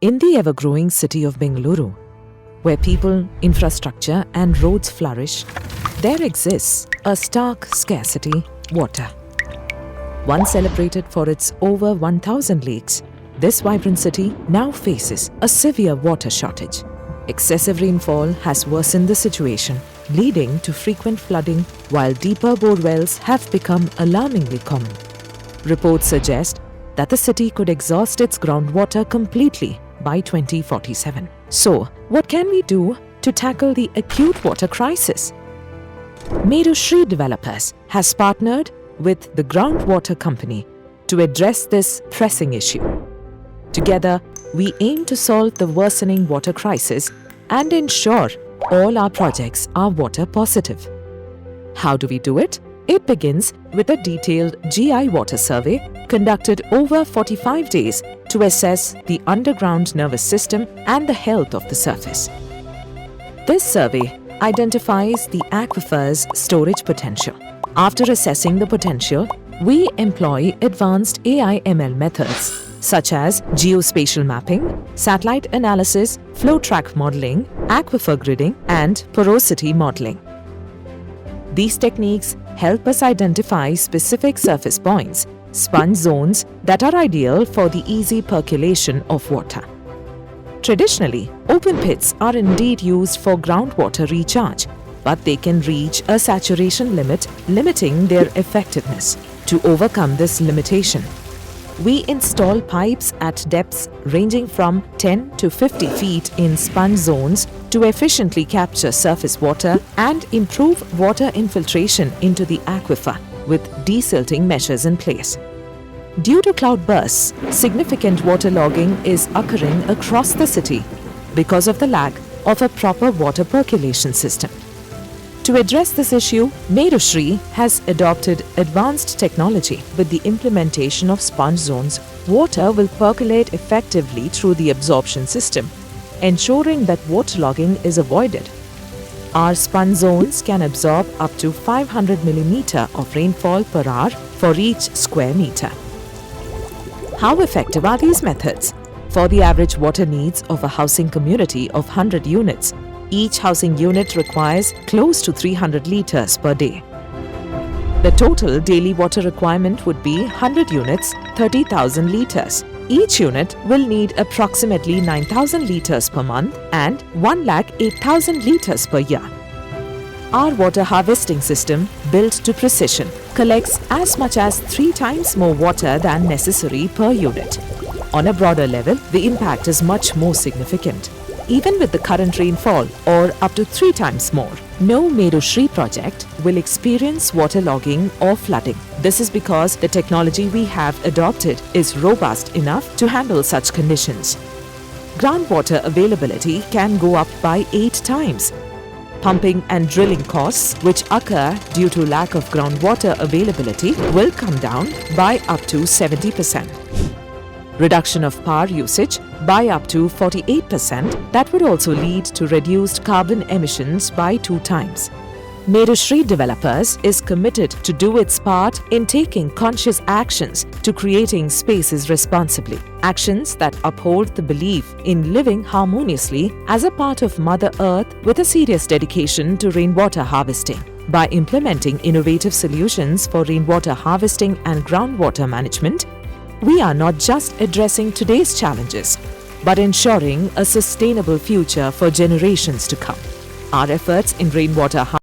In the ever-growing city of Bengaluru, where people, infrastructure and roads flourish, there exists a stark scarcity: water. Once celebrated for its over 1,000 lakes, this vibrant city now faces a severe water shortage. Excessive rainfall has worsened the situation, leading to frequent flooding, while deeper bore wells have become alarmingly common. Reports suggest that the city could exhaust its groundwater completely by 2047. So, what can we do to tackle the acute water crisis? Merushri Developers has partnered with the Groundwater Company to address this pressing issue. Together, we aim to solve the worsening water crisis and ensure all our projects are water positive. How do we do it? It begins with a detailed GI water survey conducted over 45 days to assess the underground nervous system and the health of the surface. This survey identifies the aquifer's storage potential. After assessing the potential, we employ advanced AI/ML methods such as geospatial mapping, satellite analysis, flow track modeling, aquifer gridding, and porosity modeling. These techniques help us identify specific surface points, sponge zones that are ideal for the easy percolation of water. Traditionally, open pits are indeed used for groundwater recharge, but they can reach a saturation limit, limiting their effectiveness. To overcome this limitation, we install pipes at depths ranging from 10 to 50 feet in sponge zones to efficiently capture surface water and improve water infiltration into the aquifer with desilting measures in place. Due to cloud bursts, significant waterlogging is occurring across the city because of the lack of a proper water percolation system. To address this issue, Merushri has adopted advanced technology. With the implementation of sponge zones, water will percolate effectively through the absorption system, ensuring that waterlogging is avoided. Our sponge zones can absorb up to 500 mm of rainfall per hour for each square meter. How effective are these methods? For the average water needs of a housing community of 100 units, each housing unit requires close to 300 litres per day. The total daily water requirement would be 100 units, 30,000 litres. Each unit will need approximately 9,000 litres per month and 1,08,000 litres per year. Our water harvesting system, built to precision, collects as much as 3 times more water than necessary per unit. On a broader level, the impact is much more significant. Even with the current rainfall, or up to 3 times more, no Merushri project will experience waterlogging or flooding. This is because the technology we have adopted is robust enough to handle such conditions. Groundwater availability can go up by 8 times. Pumping and drilling costs, which occur due to lack of groundwater availability, will come down by up to 70%. Reduction of power usage by up to 48%, that would also lead to reduced carbon emissions by 2 times. Merushri Developers is committed to do its part in taking conscious actions to creating spaces responsibly. Actions that uphold the belief in living harmoniously as a part of Mother Earth with a serious dedication to rainwater harvesting. By implementing innovative solutions for rainwater harvesting and groundwater management, we are not just addressing today's challenges, but ensuring a sustainable future for generations to come. Our efforts in rainwater harvesting